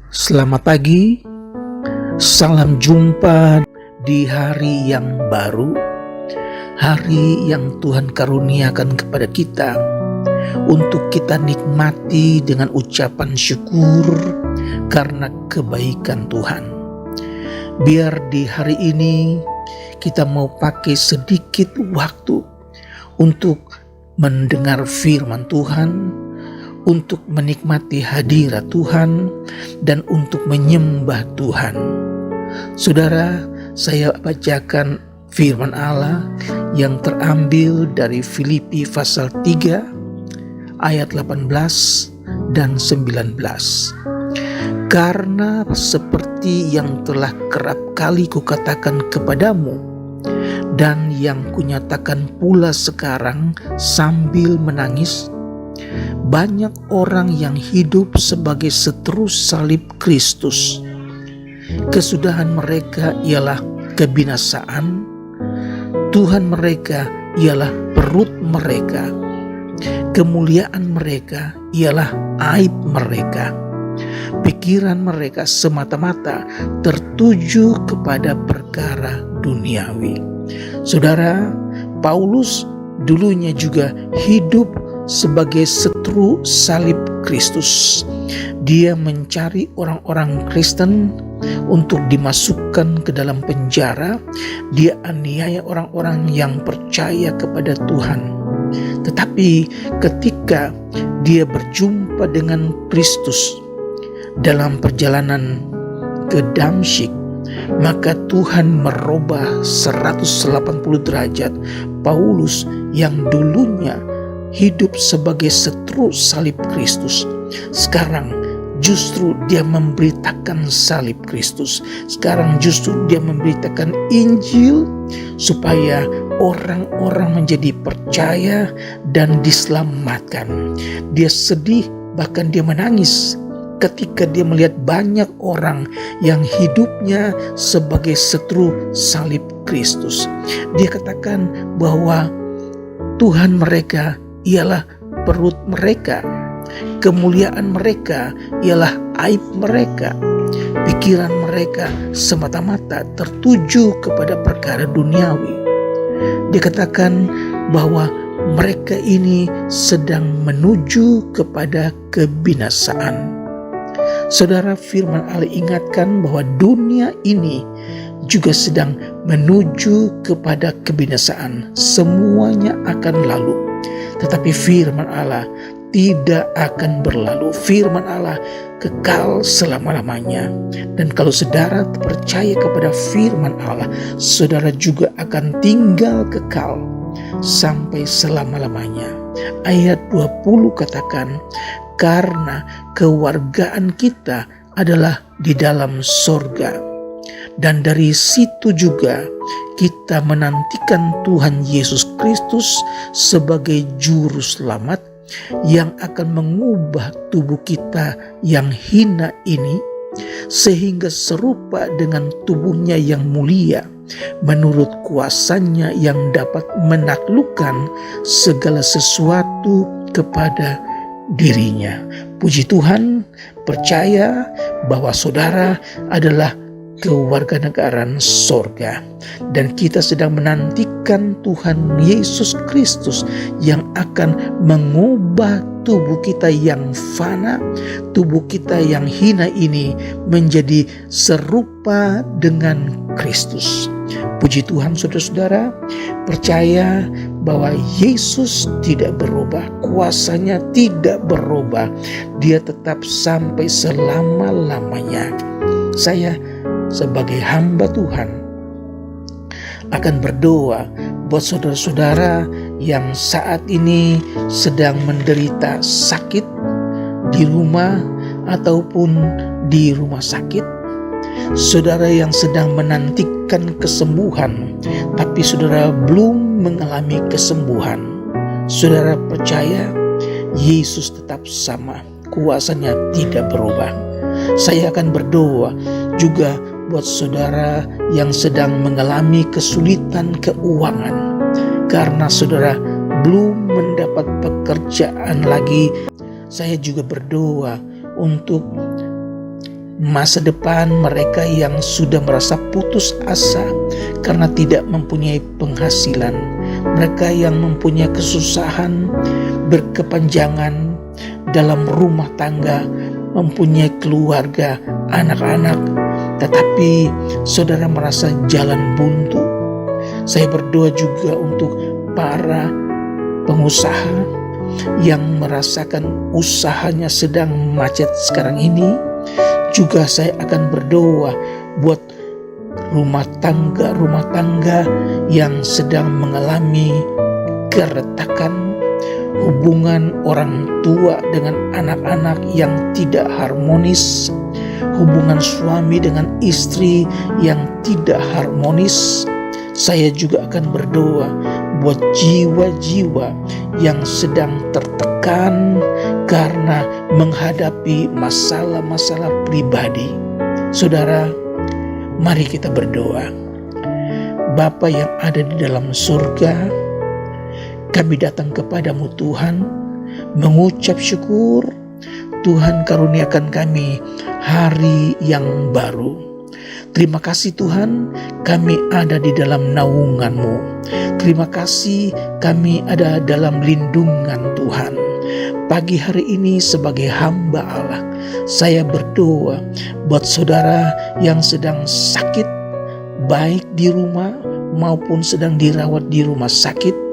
Selamat pagi, salam jumpa di hari yang baru, hari yang Tuhan karuniakan kepada kita untuk kita nikmati dengan ucapan syukur karena kebaikan Tuhan. Biar di hari ini kita mau pakai sedikit waktu untuk mendengar firman Tuhan, untuk menikmati hadirat Tuhan, dan untuk menyembah Tuhan. Saudara, saya bacakan firman Allah yang terambil dari Filipi pasal 3 ayat 18 dan 19. Karena seperti yang telah kerap kali kukatakan kepadamu, dan yang kunyatakan pula sekarang sambil menangis, banyak orang yang hidup sebagai seterus salib Kristus. Kesudahan mereka ialah kebinasaan, Tuhan mereka ialah perut mereka, kemuliaan mereka ialah aib mereka. Pikiran mereka semata-mata tertuju kepada perkara duniawi. Saudara, Paulus dulunya juga hidup sebagai seteru salib Kristus. Dia mencari orang-orang Kristen untuk dimasukkan ke dalam penjara. Dia aniaya orang-orang yang percaya kepada Tuhan. Tetapi ketika dia berjumpa dengan Kristus dalam perjalanan ke Damsyik, maka Tuhan merubah 180 derajat Paulus yang dulunya hidup sebagai seteru salib Kristus. Sekarang justru dia memberitakan salib Kristus. Sekarang justru dia memberitakan Injil supaya orang-orang menjadi percaya dan diselamatkan. Dia sedih, bahkan dia menangis ketika dia melihat banyak orang yang hidupnya sebagai seteru salib Kristus. Dia katakan bahwa Tuhan mereka ialah perut mereka, kemuliaan mereka ialah aib mereka, pikiran mereka semata-mata tertuju kepada perkara duniawi. Dikatakan bahwa mereka ini sedang menuju kepada kebinasaan. Saudara, firman Allah ingatkan bahwa dunia ini juga sedang menuju kepada kebinasaan. Semuanya akan lalu. Tetapi firman Allah tidak akan berlalu. Firman Allah kekal selama-lamanya. Dan kalau saudara percaya kepada firman Allah, saudara juga akan tinggal kekal sampai selama-lamanya. Ayat 20 katakan, karena kewargaan kita adalah di dalam sorga. Dan dari situ juga kita menantikan Tuhan Yesus Kristus sebagai juru selamat yang akan mengubah tubuh kita yang hina ini sehingga serupa dengan tubuhnya yang mulia menurut kuasanya yang dapat menaklukkan segala sesuatu kepada dirinya. Puji Tuhan, percaya bahwa saudara adalah kewarganegaraan sorga, dan kita sedang menantikan Tuhan Yesus Kristus yang akan mengubah tubuh kita yang fana, tubuh kita yang hina ini menjadi serupa dengan Kristus. Puji Tuhan, saudara-saudara, percaya bahwa Yesus tidak berubah, kuasanya tidak berubah, dia tetap sampai selama-lamanya. Saya sebagai hamba Tuhan akan berdoa buat saudara-saudara yang saat ini sedang menderita sakit di rumah ataupun di rumah sakit. Saudara yang sedang menantikan kesembuhan, tapi saudara belum mengalami kesembuhan. Saudara percaya Yesus tetap sama, kuasanya tidak berubah. Saya akan berdoa juga buat saudara yang sedang mengalami kesulitan keuangan karena saudara belum mendapat pekerjaan lagi. Saya juga berdoa untuk masa depan mereka yang sudah merasa putus asa karena tidak mempunyai penghasilan, mereka yang mempunyai kesusahan berkepanjangan dalam rumah tangga, mempunyai keluarga, anak-anak, tetapi saudara merasa jalan buntu. Saya berdoa juga untuk para pengusaha yang merasakan usahanya sedang macet sekarang ini. Juga saya akan berdoa buat rumah tangga yang sedang mengalami keretakan, hubungan orang tua dengan anak-anak yang tidak harmonis, hubungan suami dengan istri yang tidak harmonis. Saya juga akan berdoa buat jiwa-jiwa yang sedang tertekan karena menghadapi masalah-masalah pribadi. Saudara, mari kita berdoa. Bapa yang ada di dalam surga, kami datang kepadamu Tuhan, mengucap syukur. Tuhan karuniakan kami hari yang baru. Terima kasih Tuhan, kami ada di dalam naungan-Mu. Terima kasih kami ada dalam lindungan Tuhan. Pagi hari ini sebagai hamba Allah, saya berdoa buat saudara yang sedang sakit, baik di rumah maupun sedang dirawat di rumah sakit.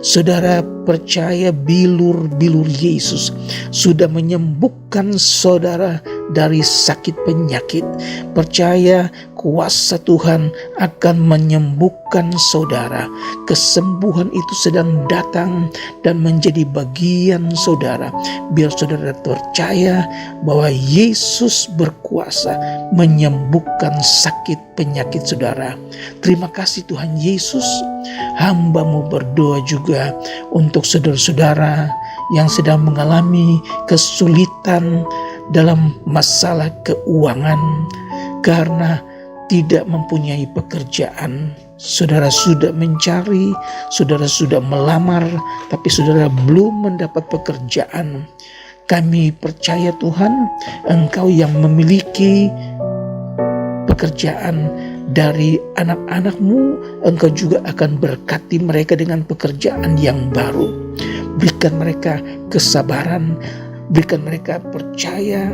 Saudara percaya bilur-bilur Yesus sudah menyembuhkan saudara dari sakit penyakit. Percaya kuasa Tuhan akan menyembuhkan saudara. Kesembuhan itu sedang datang dan menjadi bagian saudara. Biar saudara percaya bahwa Yesus berkuasa menyembuhkan sakit penyakit saudara. Terima kasih Tuhan Yesus. Hamba-Mu berdoa juga untuk saudara-saudara yang sedang mengalami kesulitan dalam masalah keuangan karena tidak mempunyai pekerjaan. Saudara sudah mencari, saudara sudah melamar, tapi saudara belum mendapat pekerjaan. Kami percaya Tuhan, Engkau yang memiliki pekerjaan dari anak-anak-Mu, Engkau juga akan berkati mereka dengan pekerjaan yang baru. Berikan mereka kesabaran, berikan mereka percaya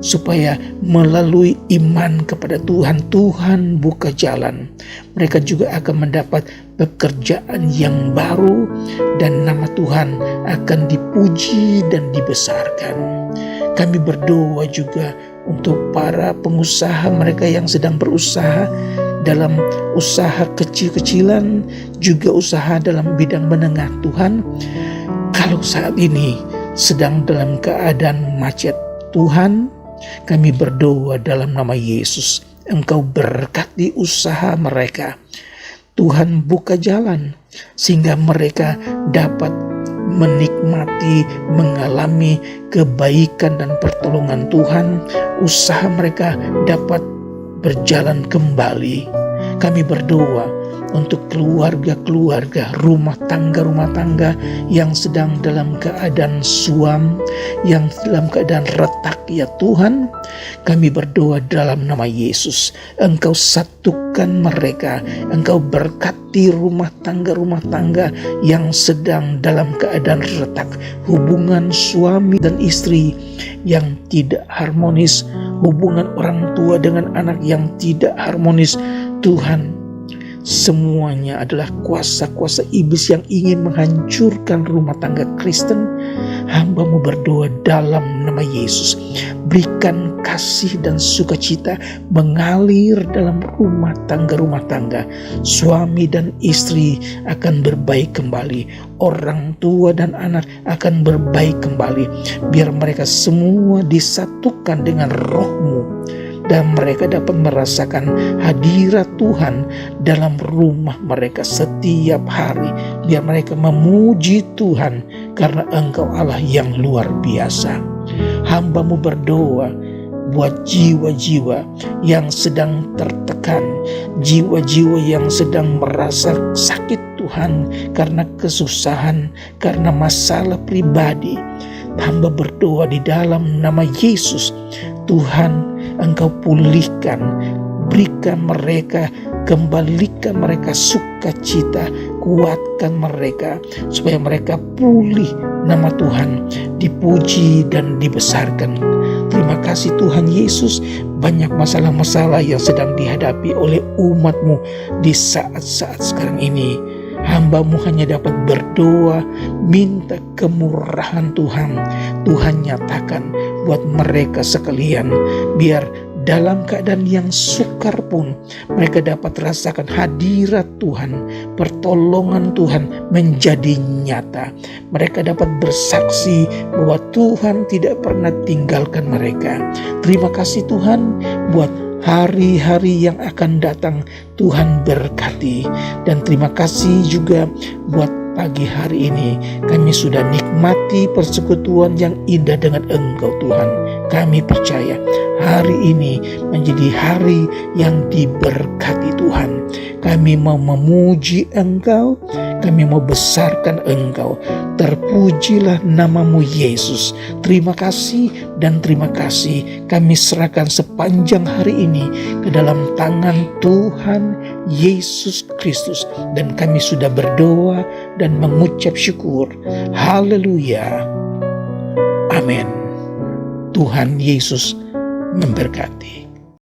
supaya melalui iman kepada Tuhan, Tuhan buka jalan. Mereka juga akan mendapat pekerjaan yang baru dan nama Tuhan akan dipuji dan dibesarkan. Kami berdoa juga untuk para pengusaha, mereka yang sedang berusaha dalam usaha kecil-kecilan, juga usaha dalam bidang menengah. Tuhan, kalau saat ini sedang dalam keadaan macet, Tuhan, kami berdoa dalam nama Yesus, Engkau berkati usaha mereka. Tuhan buka jalan sehingga mereka dapat menikmati, mengalami kebaikan dan pertolongan Tuhan. Usaha mereka dapat berjalan kembali. Kami berdoa untuk keluarga-keluarga, rumah tangga yang sedang dalam keadaan suam, yang dalam keadaan retak. Ya Tuhan, kami berdoa dalam nama Yesus, Engkau satukan mereka, Engkau berkati rumah tangga yang sedang dalam keadaan retak, hubungan suami dan istri yang tidak harmonis, hubungan orang tua dengan anak yang tidak harmonis. Tuhan, semuanya adalah kuasa-kuasa iblis yang ingin menghancurkan rumah tangga Kristen. Hamba-Mu berdoa dalam nama Yesus, berikan kasih dan sukacita mengalir dalam rumah tangga. Suami dan istri akan berbaik kembali, orang tua dan anak akan berbaik kembali. Biar mereka semua disatukan dengan Roh-Mu dan mereka dapat merasakan hadirat Tuhan dalam rumah mereka setiap hari. Biar mereka memuji Tuhan karena Engkau Allah yang luar biasa. Hamba-Mu berdoa buat jiwa-jiwa yang sedang tertekan, jiwa-jiwa yang sedang merasa sakit Tuhan karena kesusahan, karena masalah pribadi. Hamba berdoa di dalam nama Yesus, Tuhan, Engkau pulihkan, berikan mereka, kembalikan mereka sukacita, kuatkan mereka supaya mereka pulih, nama Tuhan dipuji dan dibesarkan. Terima kasih Tuhan Yesus, banyak masalah-masalah yang sedang dihadapi oleh umat-Mu di saat-saat sekarang ini. Hamba-Mu hanya dapat berdoa, minta kemurahan Tuhan. Tuhan nyatakan buat mereka sekalian, biar dalam keadaan yang sukar pun mereka dapat rasakan hadirat Tuhan, pertolongan Tuhan menjadi nyata. Mereka dapat bersaksi bahwa Tuhan tidak pernah tinggalkan mereka. Terima kasih Tuhan buat hari-hari yang akan datang. Tuhan berkati. Dan terima kasih juga buat pagi hari ini kami sudah nikmati persekutuan yang indah dengan Engkau Tuhan. Kami percaya hari ini menjadi hari yang diberkati Tuhan. Kami mau memuji Engkau, kami mau besarkan Engkau. Terpujilah nama-Mu Yesus. Terima kasih dan terima kasih. Kami serahkan sepanjang hari ini ke dalam tangan Tuhan Yesus Kristus. Dan kami sudah berdoa dan mengucap syukur. Haleluya. Amin. Tuhan Yesus memberkati.